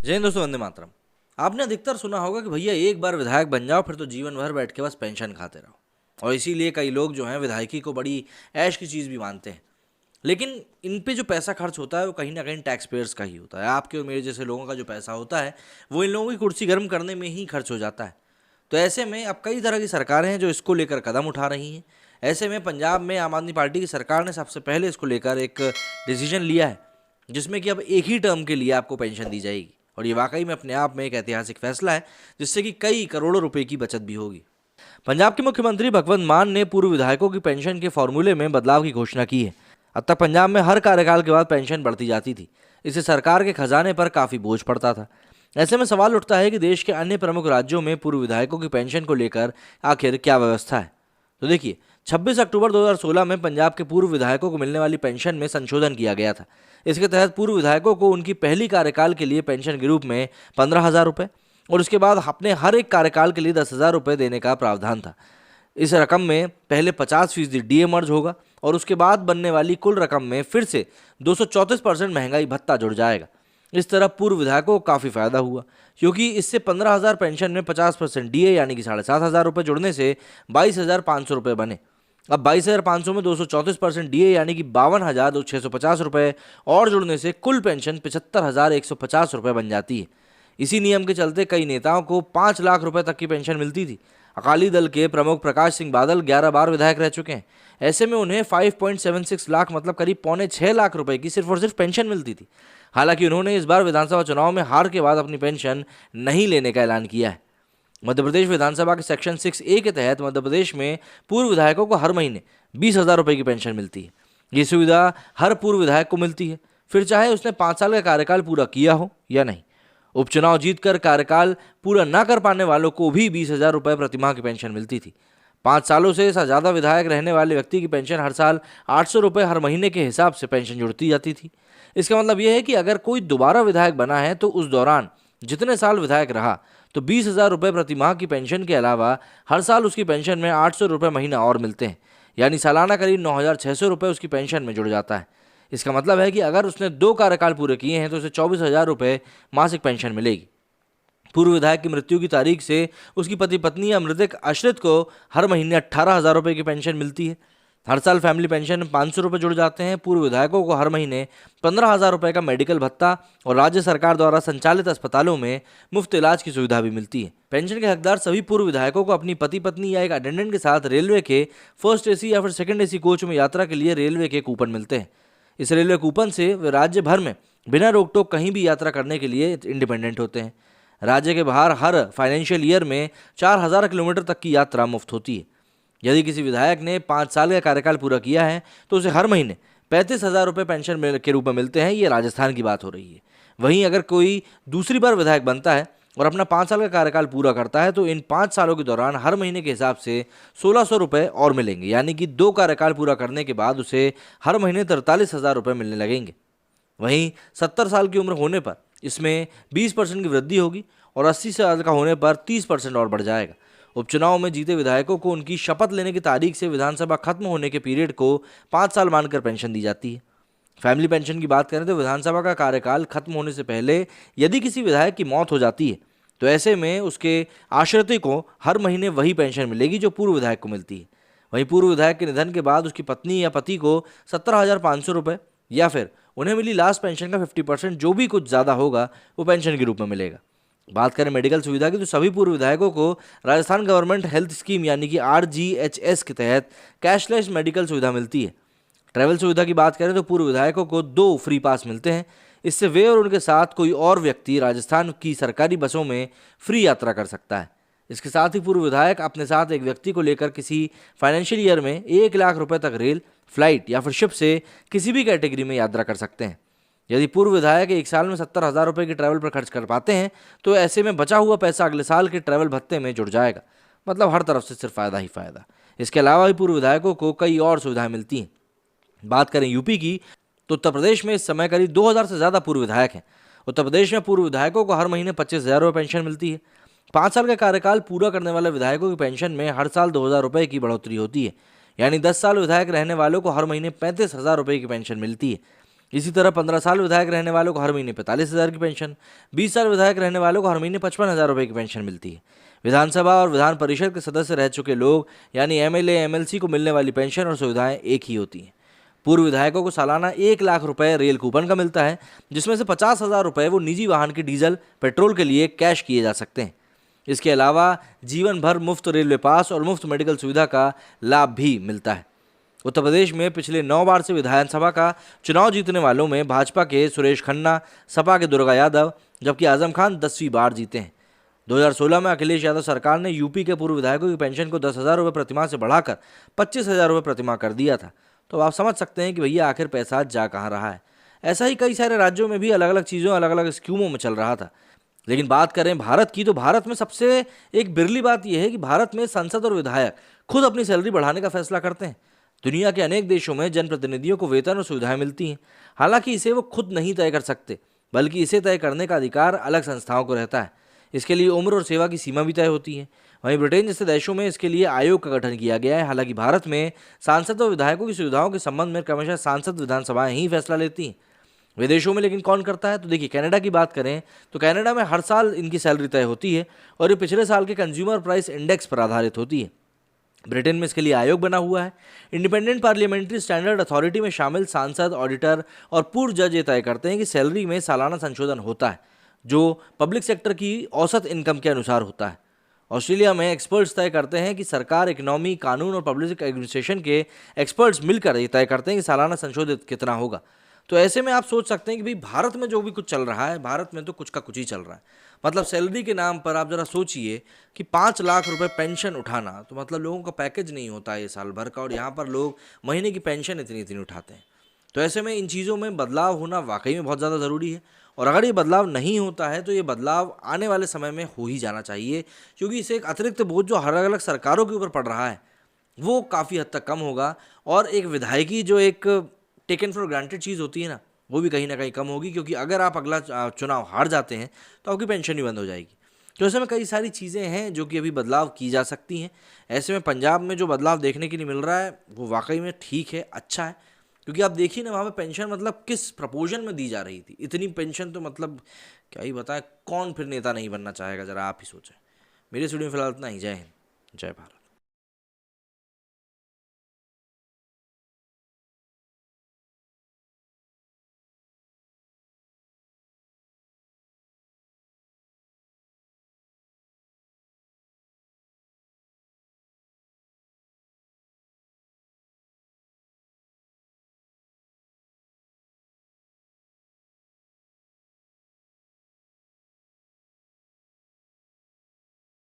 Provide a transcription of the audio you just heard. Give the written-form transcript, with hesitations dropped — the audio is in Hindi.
जय हिंद दोस्तों, वंदे मातरम। आपने अधिकतर सुना होगा कि भैया एक बार विधायक बन जाओ फिर तो जीवन भर बैठ के बस पेंशन खाते रहो, और इसीलिए कई लोग जो हैं विधायकी को बड़ी ऐश की चीज़ भी मानते हैं। लेकिन इन पे जो पैसा खर्च होता है वो कहीं ना कहीं टैक्स पेयर्स का ही होता है। आपके और मेरे जैसे लोगों का जो पैसा होता है वो इन लोगों की कुर्सी गर्म करने में ही खर्च हो जाता है। तो ऐसे में अब कई तरह की सरकारें हैं जो इसको लेकर कदम उठा रही हैं। ऐसे में पंजाब में आम आदमी पार्टी की सरकार ने सबसे पहले इसको लेकर एक डिसीजन लिया है, जिसमें कि अब एक ही टर्म के लिए आपको पेंशन दी जाएगी। और ये वाकई में अपने आप में एक ऐतिहासिक फैसला है, जिससे कि कई करोड़ों रुपए की बचत भी होगी। पंजाब के मुख्यमंत्री भगवंत मान ने पूर्व विधायकों की पेंशन के फॉर्मूले में बदलाव की घोषणा की है। अब तक पंजाब में हर कार्यकाल के बाद पेंशन बढ़ती जाती थी। इससे सरकार के खजाने पर काफ़ी बोझ पड़ता था। ऐसे में सवाल उठता है कि देश के अन्य प्रमुख राज्यों में पूर्व विधायकों की पेंशन को लेकर आखिर क्या व्यवस्था है। तो देखिए, 26 अक्टूबर 2016 में पंजाब के पूर्व विधायकों को मिलने वाली पेंशन में संशोधन किया गया था। इसके तहत पूर्व विधायकों को उनकी पहली कार्यकाल के लिए पेंशन के रूप में 15,000 रुपये और उसके बाद अपने हर एक कार्यकाल के लिए 10,000 रुपये देने का प्रावधान था। इस रकम में पहले 50% डीए मर्ज होगा और उसके बाद बनने वाली कुल रकम में फिर से 234% महंगाई भत्ता जुड़ जाएगा। इस तरह पूर्व विधायकों को काफ़ी फायदा हुआ, क्योंकि इससे 15,000 पेंशन में 50% डीए यानी कि 7,500 रुपये जुड़ने से 22,500 रुपये बने। अब 22,500 में 234% डीए यानी कि 52,650 रुपये और जुड़ने से कुल पेंशन 75,150 रुपये बन जाती है। इसी नियम के चलते कई नेताओं को 5 लाख रुपए तक की पेंशन मिलती थी। अकाली दल के प्रमुख प्रकाश सिंह बादल 11 बार विधायक रह चुके हैं। ऐसे में उन्हें 5.76 लाख मतलब करीब 5.6 लाख रुपए की सिर्फ और सिर्फ पेंशन मिलती थी। हालांकि उन्होंने इस बार विधानसभा चुनाव में हार के बाद अपनी पेंशन नहीं लेने का ऐलान किया है। मध्य प्रदेश विधानसभा के सेक्शन 6A के तहत मध्य प्रदेश में पूर्व विधायकों को हर महीने 20,000 रुपये की पेंशन मिलती है। ये सुविधा हर पूर्व विधायक को मिलती है, फिर चाहे उसने 5 साल का कार्यकाल पूरा किया हो या नहीं। उपचुनाव जीतकर कार्यकाल पूरा न कर पाने वालों को भी 20,000 रुपये प्रतिमाह की पेंशन मिलती थी। 5 सालों से ज़्यादा विधायक रहने वाले व्यक्ति की पेंशन हर साल 800 रुपये हर महीने के हिसाब से पेंशन जुड़ती जाती थी। इसका मतलब यह है कि अगर कोई दोबारा विधायक बना है तो उस दौरान जितने साल विधायक रहा तो 20,000 रुपये प्रतिमाह की पेंशन के अलावा हर साल उसकी पेंशन में 800 रुपये महीना और मिलते हैं, यानी सालाना करीब 9,600 रुपये उसकी पेंशन में जुड़ जाता है। इसका मतलब है कि अगर उसने 2 कार्यकाल पूरे किए हैं तो उसे 24,000 रुपये मासिक पेंशन मिलेगी। पूर्व विधायक की मृत्यु की तारीख से उसकी पति पत्नी या मृतक आश्रित को हर महीने 18,000 रुपये की पेंशन मिलती है। हर साल फैमिली पेंशन में 500 रुपये जुड़ जाते हैं। पूर्व विधायकों को हर महीने 15,000 रुपये का मेडिकल भत्ता और राज्य सरकार द्वारा संचालित अस्पतालों में मुफ्त इलाज की सुविधा भी मिलती है। पेंशन के हकदार सभी पूर्व विधायकों को अपनी पति पत्नी या एक अटेंडेंट के साथ रेलवे के फर्स्ट एसी या फिर सेकंड एसी कोच में यात्रा के लिए रेलवे के कूपन मिलते हैं। इस रेलवे कूपन से वे राज्य भर में बिना रोक टोक कहीं भी यात्रा करने के लिए इंडिपेंडेंट होते हैं। राज्य के बाहर हर फाइनेंशियल ईयर में 4,000 किलोमीटर तक की यात्रा मुफ्त होती है। यदि किसी विधायक ने 5 साल का कार्यकाल पूरा किया है तो उसे हर महीने 35,000 रुपये पेंशन के रूप में मिलते हैं। ये राजस्थान की बात हो रही है। वहीं अगर कोई दूसरी बार विधायक बनता है और अपना 5 साल का कार्यकाल पूरा करता है तो इन 5 सालों के दौरान हर महीने के हिसाब से 1,600 रुपये और मिलेंगे, यानी कि 2 कार्यकाल पूरा करने के बाद उसे हर महीने 43,000 रुपये मिलने लगेंगे। वहीं 70 साल की उम्र होने पर इसमें 20% की वृद्धि होगी और 80 साल का होने पर 30% और बढ़ जाएगा। उपचुनाव में जीते विधायकों को उनकी शपथ लेने की तारीख से विधानसभा खत्म होने के पीरियड को 5 साल मानकर पेंशन दी जाती है। फैमिली पेंशन की बात करें तो विधानसभा का कार्यकाल खत्म होने से पहले यदि किसी विधायक की मौत हो जाती है तो ऐसे में उसके आश्रित को हर महीने वही पेंशन मिलेगी जो पूर्व विधायक को मिलती है। वहीं पूर्व विधायक के निधन के बाद उसकी पत्नी या पति को 17,500 रुपये या फिर उन्हें मिली लास्ट पेंशन का 50% जो भी कुछ ज़्यादा होगा वो पेंशन के रूप में मिलेगा। बात करें मेडिकल सुविधा की तो सभी पूर्व विधायकों को राजस्थान गवर्नमेंट हेल्थ स्कीम यानी कि RGHS के तहत कैशलेस मेडिकल सुविधा मिलती है। ट्रैवल सुविधा की बात करें तो पूर्व विधायकों को 2 फ्री पास मिलते हैं। इससे वे और उनके साथ कोई और व्यक्ति राजस्थान की सरकारी बसों में फ्री यात्रा कर सकता है। इसके साथ ही पूर्व विधायक अपने साथ एक व्यक्ति को लेकर किसी फाइनेंशियल ईयर में 1 लाख रुपए तक रेल, फ्लाइट या फिर शिप से किसी भी कैटेगरी में यात्रा कर सकते हैं। यदि पूर्व विधायक 1 साल में 70,000 रुपये की ट्रैवल पर खर्च कर पाते हैं तो ऐसे में बचा हुआ पैसा अगले साल के ट्रैवल भत्ते में जुड़ जाएगा। मतलब हर तरफ से सिर्फ फ़ायदा ही फ़ायदा। इसके अलावा भी पूर्व विधायकों को कई और सुविधाएं मिलती हैं। बात करें यूपी की तो उत्तर प्रदेश में इस समय करीब 2,000 से ज़्यादा पूर्व विधायक हैं। उत्तर प्रदेश में पूर्व विधायकों को हर महीने 25,000 रुपये पेंशन मिलती है। 5 साल का कार्यकाल पूरा करने वाले विधायकों की पेंशन में हर साल 2,000 रुपये की बढ़ोतरी होती है, यानी 10 साल विधायक रहने वालों को हर महीने 35,000 रुपये की पेंशन मिलती है। इसी तरह 15 साल विधायक रहने वालों को हर महीने 45,000 की पेंशन, 20 साल विधायक रहने वालों को हर महीने 55,000 रुपये की पेंशन मिलती है। विधानसभा और विधान परिषद के सदस्य रह चुके लोग यानी एमएलए एमएलसी को मिलने वाली पेंशन और सुविधाएं एक ही होती हैं। पूर्व विधायकों को सालाना 1 लाख रुपए रेल कूपन का मिलता है, जिसमें से 50,000 रुपये वो निजी वाहन के डीजल पेट्रोल के लिए कैश किए जा सकते हैं। इसके अलावा जीवन भर मुफ्त रेलवे पास और मुफ्त मेडिकल सुविधा का लाभ भी मिलता है। उत्तर प्रदेश में पिछले 9 बार से विधानसभा का चुनाव जीतने वालों में भाजपा के सुरेश खन्ना, सपा के दुर्गा यादव, जबकि आजम खान 10वीं बार जीते हैं। 2016 में अखिलेश यादव सरकार ने यूपी के पूर्व विधायकों की पेंशन को 10,000 रुपये प्रतिमाह से बढ़ाकर 25,000 रुपये प्रतिमाह कर दिया था। तो आप समझ सकते हैं कि भैया आखिर पैसा जा कहाँ रहा है। ऐसा ही कई सारे राज्यों में भी अलग अलग चीज़ों अलग अलग स्कीमों में चल रहा था। लेकिन बात करें भारत की, तो भारत में सबसे एक बिरली बात यह है कि भारत में सांसद और विधायक खुद अपनी सैलरी बढ़ाने का फैसला करते हैं। दुनिया के अनेक देशों में जनप्रतिनिधियों को वेतन और सुविधाएं मिलती हैं, हालांकि इसे वो खुद नहीं तय कर सकते, बल्कि इसे तय करने का अधिकार अलग संस्थाओं को रहता है। इसके लिए उम्र और सेवा की सीमा भी तय होती है। वहीं ब्रिटेन जैसे देशों में इसके लिए आयोग का गठन किया गया है। हालांकि भारत में सांसद और विधायकों की सुविधाओं के संबंध में क्रमशः सांसद विधानसभाएं ही फैसला लेती हैं। विदेशों में लेकिन कौन करता है? तो देखिए, कनाडा की बात करें तो कनाडा में हर साल इनकी सैलरी तय होती है और ये पिछले साल के कंज्यूमर प्राइस इंडेक्स पर आधारित होती है। ब्रिटेन में इसके लिए आयोग बना हुआ है। इंडिपेंडेंट पार्लियामेंट्री स्टैंडर्ड अथॉरिटी में शामिल सांसद, ऑडिटर और पूर्व जज ये तय करते हैं कि सैलरी में सालाना संशोधन होता है, जो पब्लिक सेक्टर की औसत इनकम के अनुसार होता है। ऑस्ट्रेलिया में एक्सपर्ट्स तय करते हैं कि सरकार, इकोनॉमी, कानून और पब्लिक एडमिनिस्ट्रेशन के एक्सपर्ट्स मिलकर ये तय करते हैं कि सालाना संशोधित कितना होगा। तो ऐसे में आप सोच सकते हैं कि भाई भारत में जो भी कुछ चल रहा है, भारत में तो कुछ का कुछ ही चल रहा है। मतलब सैलरी के नाम पर आप जरा सोचिए कि 5 लाख रुपए पेंशन उठाना, तो मतलब लोगों का पैकेज नहीं होता है ये साल भर का, और यहाँ पर लोग महीने की पेंशन इतनी इतनी उठाते हैं। तो ऐसे में इन चीज़ों में बदलाव होना वाकई में बहुत ज़्यादा ज़रूरी है। और अगर ये बदलाव नहीं होता है तो ये बदलाव आने वाले समय में हो ही जाना चाहिए, क्योंकि इससे एक अतिरिक्त बोझ जो अलग अलग सरकारों के ऊपर पड़ रहा है वो काफ़ी हद तक कम होगा। और एक विधायकी जो एक टेकन फॉर ग्रांटेड चीज़ होती है ना, वो भी कहीं ना कहीं कम होगी, क्योंकि अगर आप अगला चुनाव हार जाते हैं तो आपकी पेंशन ही बंद हो जाएगी। तो ऐसे में कई सारी चीज़ें हैं जो कि अभी बदलाव की जा सकती हैं। ऐसे में पंजाब में जो बदलाव देखने के लिए मिल रहा है वो वाकई में ठीक है, अच्छा है। क्योंकि आप देखिए ना, वहाँ पे पेंशन मतलब किस प्रपोजन में दी जा रही थी, इतनी पेंशन तो मतलब क्या ही बताएं, कौन फिर नेता नहीं बनना चाहेगा, ज़रा आप ही सोचें। मेरे स्टूडियो में फिलहाल इतना ही। जय हिंद, जय भारत।